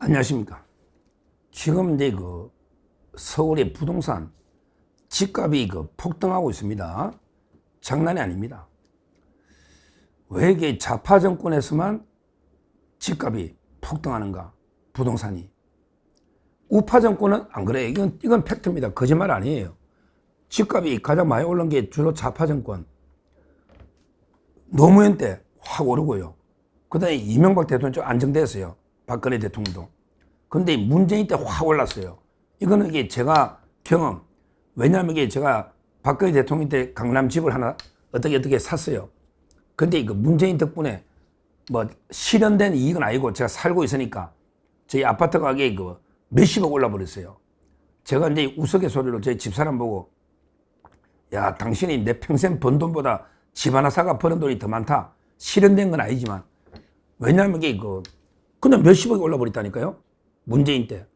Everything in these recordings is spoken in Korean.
안녕하십니까. 지금 이제 서울의 부동산 집값이 폭등하고 있습니다. 장난이 아닙니다. 왜 이게 좌파 정권에서만 집값이 폭등하는가? 부동산이. 우파 정권은 안 그래요. 이건 팩트입니다. 거짓말 아니에요. 집값이 가장 많이 오른 게 주로 좌파 정권. 노무현 때 확 오르고요. 그 다음에 이명박 대통령 좀 안정됐어요. 박근혜 대통령도. 근데 문재인 때 확 올랐어요. 이거는 이게 제가 경험. 왜냐하면 이게 제가 박근혜 대통령 때 강남 집을 하나 어떻게 샀어요. 근데 이거 문재인 덕분에 뭐 실현된 이익은 아니고 제가 살고 있으니까 저희 아파트 가격이 몇십억 올라버렸어요. 제가 이제 우스갯소리로 저희 집사람 보고 야, 당신이 내 평생 번 돈보다 집 하나 사가 버는 돈이 더 많다. 실현된 건 아니지만 왜냐하면 이게 그냥 몇십억이 올라버렸다니까요. 문재인 때.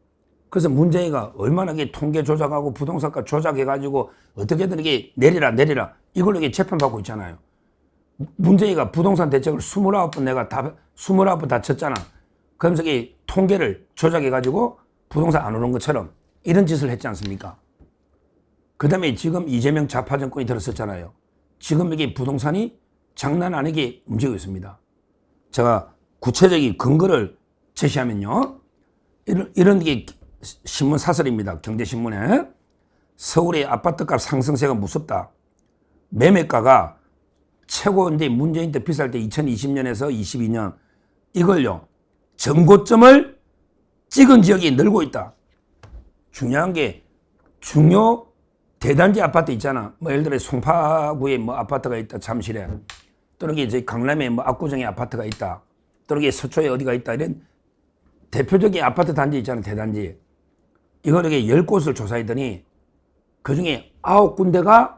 그래서 문재인이가 얼마나 이게 통계 조작하고 부동산가 조작해가지고 어떻게든 이게 내리라 이걸로 이게 재판받고 있잖아요. 문재인이가 부동산 대책을 29번 다 쳤잖아. 그러면서 이 통계를 조작해가지고 부동산 안 오른 것처럼 이런 짓을 했지 않습니까? 그 다음에 지금 이재명 좌파 정권이 들었었잖아요. 지금 이게 부동산이 장난 아니게 움직이고 있습니다. 제가 구체적인 근거를 제시하면요. 이런 게 신문 사설입니다. 경제신문에. 서울의 아파트값 상승세가 무섭다. 매매가가 최고 이제 문재인 때 비쌀 때 2020년에서 22년 이걸요. 전고점을 찍은 지역이 늘고 있다. 중요한 게 중요 대단지 아파트 있잖아. 뭐 예를 들어 송파구에 뭐 아파트가 있다. 잠실에. 또는 이제 강남에 뭐 압구정에 아파트가 있다. 또는 서초에 어디가 있다. 이런 대표적인 아파트 단지 있잖아. 대단지. 이걸 이렇게 10곳을 조사했더니 그 중에 9군데가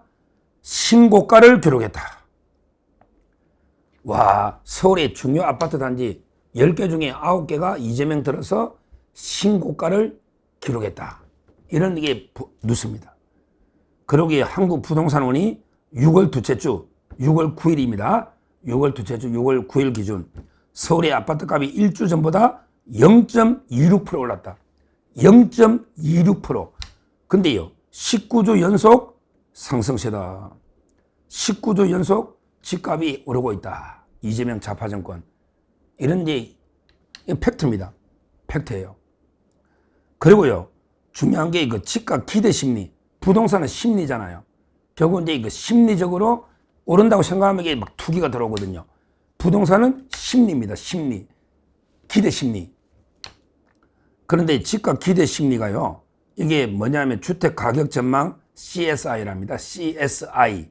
신고가를 기록했다. 와, 서울의 중요 아파트 단지 10개 중에 9개가 이재명 들어서 신고가를 기록했다. 이런 게 뉴스입니다. 그러기에 한국부동산원이 6월 둘째 주, 6월 9일입니다. 6월 둘째 주, 6월 9일 기준 서울의 아파트 값이 일주 전보다 0.26% 올랐다. 0.26%. 근데요, 19주 연속 상승세다. 19주 연속 집값이 오르고 있다. 이재명 좌파 정권. 이런 게 팩트입니다. 팩트예요. 그리고요, 중요한 게 집값 기대 심리. 부동산은 심리잖아요. 결국 이제 심리적으로 오른다고 생각하면 이게 막 투기가 들어오거든요. 부동산은 심리입니다. 심리. 기대 심리. 그런데 집값 기대 심리가요. 이게 뭐냐면 주택 가격 전망 CSI랍니다. CSI.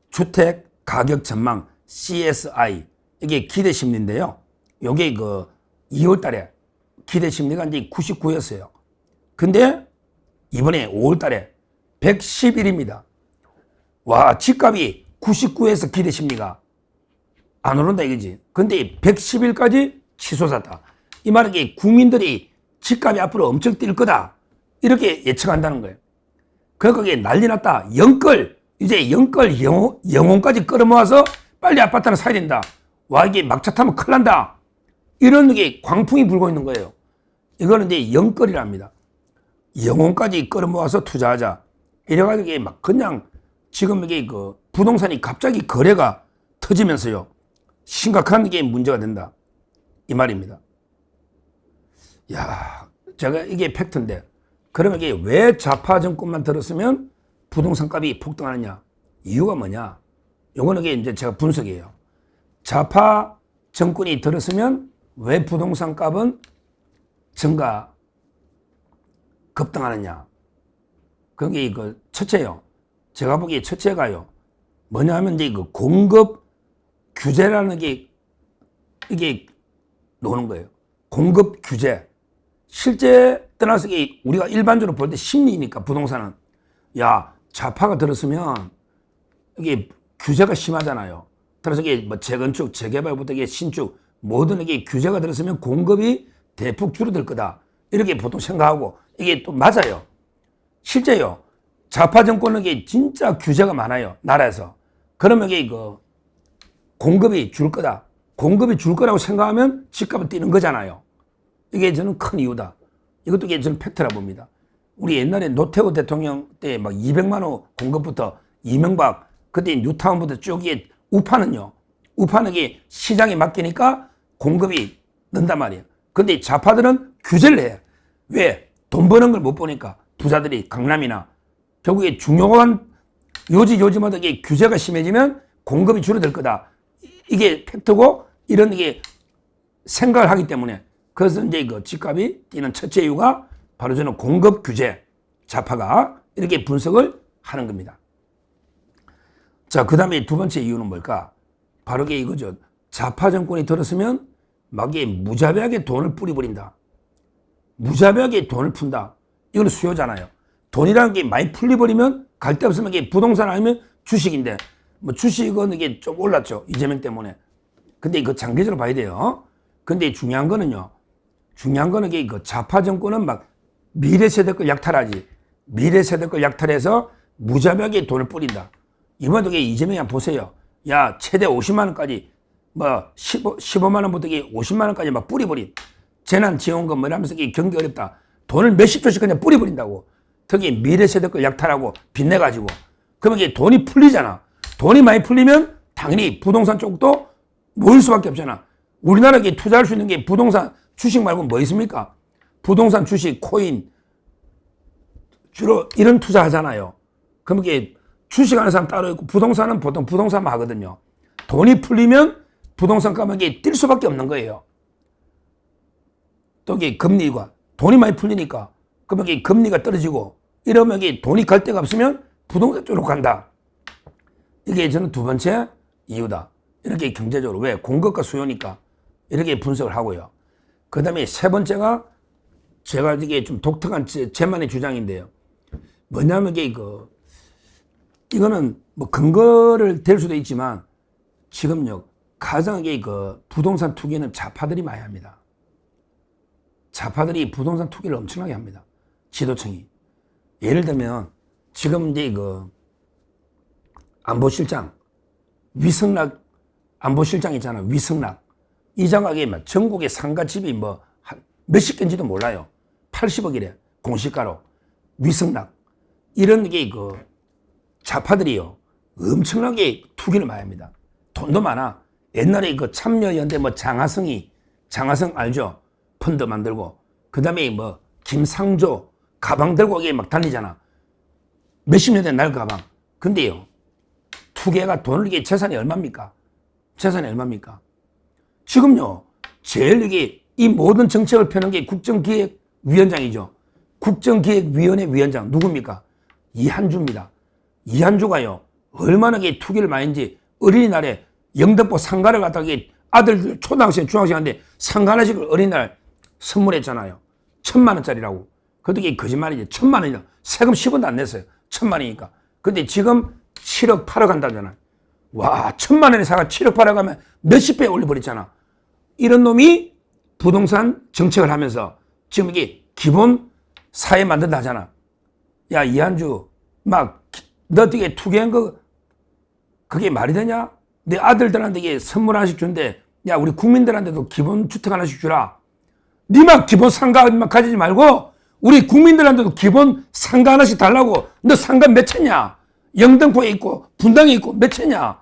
주택 가격 전망 CSI. 이게 기대 심리인데요. 요게 2월 달에 기대 심리가 이제 99였어요. 근데 이번에 5월 달에 111입니다. 와, 집값이 99에서 기대 심리가 안 오른다 이거지. 근데 110일까지 치솟았다. 이 말은 국민들이 집값이 앞으로 엄청 뛸 거다. 이렇게 예측한다는 거예요. 그러니까 그게 난리 났다. 이제 영혼까지 끌어모아서 빨리 아파트 하나 사야 된다. 와, 이게 막차 타면 큰일 난다. 이런 게 광풍이 불고 있는 거예요. 이거는 이제 영끌이랍니다. 영혼까지 끌어모아서 투자하자. 이래가지고 이게 막 그냥 지금 이게 부동산이 갑자기 거래가 터지면서요. 심각한 게 문제가 된다. 이 말입니다. 야, 제가 이게 팩트인데 그러면 이게 왜 좌파 정권만 들었으면 부동산 값이 폭등하느냐? 이유가 뭐냐? 요거는 이제 제가 분석이에요. 좌파 정권이 들었으면 왜 부동산 값은 급등하느냐? 그게 첫째요. 제가 보기에 첫째가요. 뭐냐 하면 이제 공급 규제라는 게 이게 나오는 거예요. 공급 규제. 실제 떠나서 우리가 일반적으로 볼 때 심리니까 부동산은 야, 좌파가 들었으면 이게 규제가 심하잖아요. 따라서 이게 뭐 재건축, 재개발부터 이게 신축 모든 이게 규제가 들었으면 공급이 대폭 줄어들 거다. 이렇게 보통 생각하고 이게 또 맞아요. 실제요. 좌파 정권은 이게 진짜 규제가 많아요. 나라에서. 그러면 이게 공급이 줄 거다. 공급이 줄 거라고 생각하면 집값은 뛰는 거잖아요. 이게 저는 큰 이유다. 이것도 이게 저는 팩트라 봅니다. 우리 옛날에 노태우 대통령 때 막 200만 원 공급부터 이명박 그때 뉴타운부터 쭉 이게 우파는요. 우파는 이게 시장에 맡기니까 공급이 는단 말이에요. 근데 좌파들은 규제를 해. 왜? 돈 버는 걸 못 보니까 부자들이 강남이나 결국에 중요한 요지마다 이게 규제가 심해지면 공급이 줄어들 거다. 이게 팩트고 이런 이게 생각을 하기 때문에 그래서 이제 그 집값이 뛰는 첫째 이유가 바로 저는 공급 규제 좌파가 이렇게 분석을 하는 겁니다. 자, 그 다음에 두 번째 이유는 뭘까? 바로 이거죠. 좌파 정권이 들었으면 막 무자비하게 돈을 뿌리버린다. 무자비하게 돈을 푼다. 이건 수요잖아요. 돈이라는 게 많이 풀려버리면 갈 데 없으면 이게 부동산 아니면 주식인데 뭐 주식은 이게 좀 올랐죠. 이재명 때문에. 근데 이거 장기적으로 봐야 돼요. 근데 중요한 거는요. 중요한 거는 이게 그 좌파 정권은 막 미래 세대 걸 약탈하지. 미래 세대 걸 약탈해서 무자비하게 돈을 뿌린다. 이번에도 이재명이 한번 보세요. 야, 최대 50만 원까지 뭐 15만 원부터 50만 원까지 막 뿌리버린 재난지원금 뭐 이러면서 경기 어렵다. 돈을 몇십 조씩 그냥 뿌리버린다고. 특히 미래 세대 걸 약탈하고 빚내가지고. 그러면 이게 돈이 풀리잖아. 돈이 많이 풀리면 당연히 부동산 쪽도 모일 수밖에 없잖아. 우리나라에 투자할 수 있는 게 부동산, 주식 말고 뭐 있습니까? 부동산, 주식, 코인 주로 이런 투자 하잖아요. 그럼 이게 주식하는 사람 따로 있고 부동산은 보통 부동산만 하거든요. 돈이 풀리면 부동산 가격이 뛸 수밖에 없는 거예요. 또 이게 금리가 돈이 많이 풀리니까 그러면 이게 금리가 떨어지고 이러면 이게 돈이 갈 데가 없으면 부동산 쪽으로 간다. 이게 저는 두 번째 이유다. 이렇게 경제적으로 왜 공급과 수요니까 이렇게 분석을 하고요. 그 다음에 세 번째가 제가 이게 좀 독특한 제만의 주장인데요. 뭐냐면 이게 이거는 뭐 근거를 댈 수도 있지만 지금요 가장 부동산 투기는 좌파들이 많이 합니다. 좌파들이 부동산 투기를 엄청나게 합니다. 지도층이. 예를 들면 지금 이제 안보실장 위성락 안보실장 있잖아. 위성락 이 장학에 전국의 상가집이 뭐 몇십 개인지도 몰라요. 80억이래 공시가로. 위성락 이런 게 좌파들이요 엄청나게 투기를 많이 합니다. 돈도 많아. 옛날에 참여연대 장하성 알죠? 펀드 만들고 그 다음에 김상조 가방 들고 막 달리잖아. 몇십 년 된 날 가방. 근데요 투기가 돈을 재산이 얼마입니까? 재산이 얼마입니까? 지금요 제일 이 모든 정책을 펴는 게 국정기획위원장이죠. 국정기획위원회 위원장 누굽니까? 이한주입니다. 이한주가요 얼마나 투기를 많이 했는지 어린이날에 영등포 상가를 갖다가 아들들 초등학생 중학생한테 상가 하나씩을 어린이날 선물했잖아요. 1,000만 원짜리라고. 그것도 거짓말이지. 1,000만 원이다. 세금 10원도 안 냈어요. 1,000만 원이니까. 근데 지금 7억 8억 한다잖아요. 와 1,000만 원에 사가 7억 8억 하면 몇십 배 올려버렸잖아. 이런 놈이 부동산 정책을 하면서 지금 이게 기본 사회 만든다 하잖아. 야 이한주 너 어떻게 투기한 거 그게 말이 되냐? 내 아들들한테 이게 선물 하나씩 준대. 야 우리 국민들한테도 기본 주택 하나씩 주라. 니만 기본 상가만 가지지 말고 우리 국민들한테도 기본 상가 하나씩 달라고. 너 상가 몇 채냐? 영등포에 있고 분당에 있고 몇 채냐?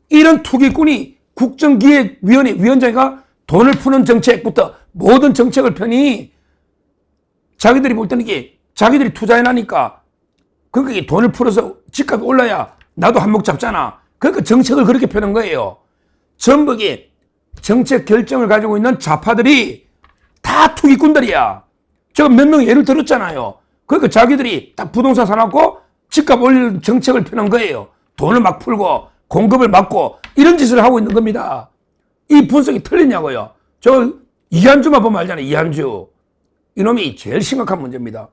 이런 투기꾼이 국정기획위원회 위원장이가 돈을 푸는 정책부터 모든 정책을 펴니 자기들이 볼 때는 이게 자기들이 투자해놔니까 그러니까 돈을 풀어서 집값이 올라야 나도 한몫 잡잖아. 그러니까 정책을 그렇게 펴는 거예요. 전부 이게 정책 결정을 가지고 있는 좌파들이 다 투기꾼들이야. 제가 몇 명 예를 들었잖아요. 그러니까 자기들이 딱 부동산 사놓고 집값 올리는 정책을 펴는 거예요. 돈을 막 풀고 공급을 막고 이런 짓을 하고 있는 겁니다. 이 분석이 틀리냐고요. 저 이한주만 보면 알잖아요. 이한주. 이놈이 제일 심각한 문제입니다.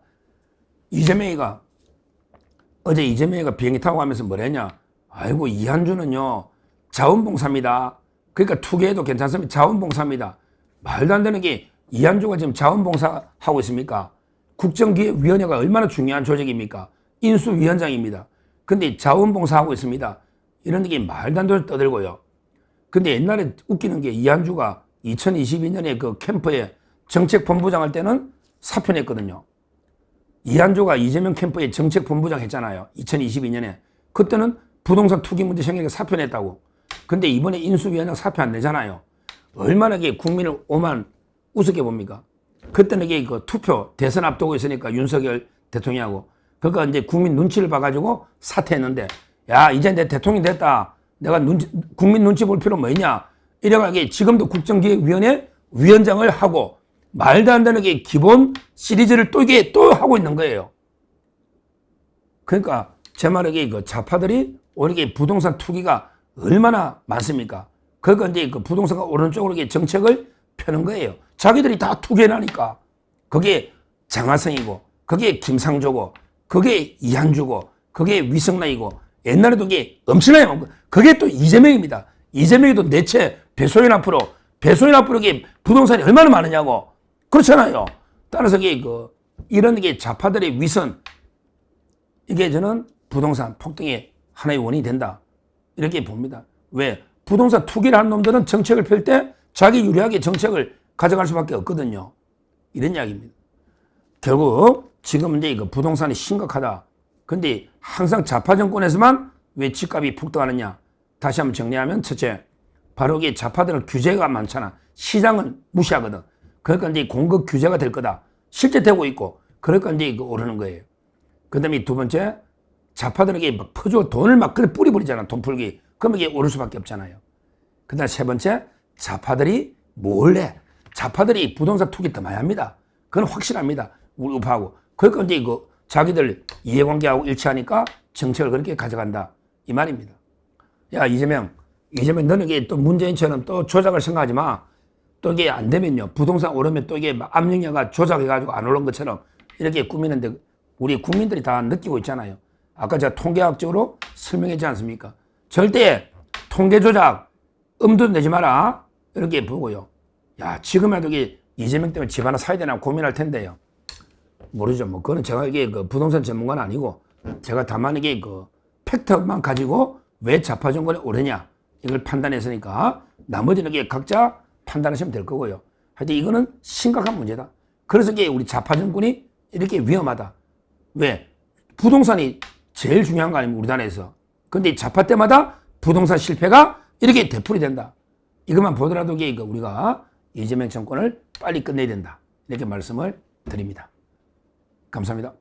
어제 이재명이가 비행기 타고 가면서 뭐랬냐. 아이고 이한주는요 자원봉사입니다. 그러니까 투기해도 괜찮습니다. 자원봉사입니다. 말도 안 되는 게 이한주가 지금 자원봉사하고 있습니까? 국정기획위원회가 얼마나 중요한 조직입니까? 인수위원장입니다. 근데 자원봉사하고 있습니다. 이런 게 말도 안 되는 떠들고요. 근데 옛날에 웃기는 게 이한주가 2022년에 그 캠프에 정책본부장 할 때는 사표냈거든요. 이한조가 이재명 캠프에 정책본부장 했잖아요. 2022년에. 그때는 부동산 투기 문제 생기니까 사표냈다고. 근데 이번에 인수위원장 사표 안 내잖아요. 얼마나 이게 국민을 오만 우습게 봅니까? 그때는 이게 그 투표 대선 앞두고 있으니까 윤석열 대통령하고. 그러니까 이제 국민 눈치를 봐가지고 사퇴했는데, 야, 이제 내 대통령 됐다. 내가 국민 눈치 볼 필요 뭐 있냐. 이래가지고 지금도 국정기획위원회 위원장을 하고 말도 안 되는 게 기본 시리즈를 또 이게 또 하고 있는 거예요. 그러니까 제 말에 그 좌파들이 오히려 부동산 투기가 얼마나 많습니까? 그러니까 이제 그 부동산가 오른쪽으로 정책을 펴는 거예요. 자기들이 다 투기해라니까. 그게 장하성이고, 그게 김상조고, 그게 이한주고, 그게 위성락이고, 옛날에도 이게 엄청나게 많고, 그게 또 이재명입니다. 이재명이도 내채 배소연 앞으로 이게 부동산이 얼마나 많으냐고. 그렇잖아요. 따라서 이게 이런 게 좌파들의 위선, 이게 저는 부동산 폭등의 하나의 원인이 된다. 이렇게 봅니다. 왜? 부동산 투기를 하는 놈들은 정책을 펼 때 자기 유리하게 정책을 가져갈 수밖에 없거든요. 이런 이야기입니다. 결국 지금 이제 부동산이 심각하다. 근데 항상 좌파 정권에서만 왜 집값이 폭등하느냐. 다시 한번 정리하면 첫째, 바로 이게 좌파들은 규제가 많잖아. 시장은 무시하거든. 그러니까 이제 공급 규제가 될 거다. 실제 되고 있고. 그러니까 이제 오르는 거예요. 그 다음에 두 번째, 좌파들에게 막 퍼주고 돈을 막 그래 뿌리버리잖아. 돈 풀기. 그러면 이게 오를 수밖에 없잖아요. 그 다음에 세 번째, 좌파들이 몰래, 좌파들이 부동산 투기 더 많이 합니다. 그건 확실합니다. 우리 우파하고. 그러니까 이제 자기들 이해관계하고 일치하니까 정책을 그렇게 가져간다. 이 말입니다. 야, 이재명 너는 이게 또 문재인처럼 또 조작을 생각하지 마. 또 이게 안 되면요. 부동산 오르면 또 이게 압력녀가 조작해가지고 안 오른 것처럼 이렇게 꾸미는데 우리 국민들이 다 느끼고 있잖아요. 아까 제가 통계학적으로 설명했지 않습니까? 절대 통계 조작, 음도 내지 마라. 이렇게 보고요. 야, 지금이라도 이게 이재명 때문에 집 하나 사야 되나 고민할 텐데요. 모르죠. 뭐, 그거는 제가 이게 부동산 전문가는 아니고 제가 다만 이게 팩트만 가지고 왜 좌파 정권이 오르냐 이걸 판단했으니까 나머지는 이게 각자 판단하시면 될 거고요. 하여튼 이거는 심각한 문제다. 그래서 이게 우리 좌파 정권이 이렇게 위험하다. 왜? 부동산이 제일 중요한 거 아닙니까? 우리나라에서. 근데 좌파 때마다 부동산 실패가 이렇게 되풀이 된다. 이것만 보더라도 이게 우리가 이재명 정권을 빨리 끝내야 된다. 이렇게 말씀을 드립니다. 감사합니다.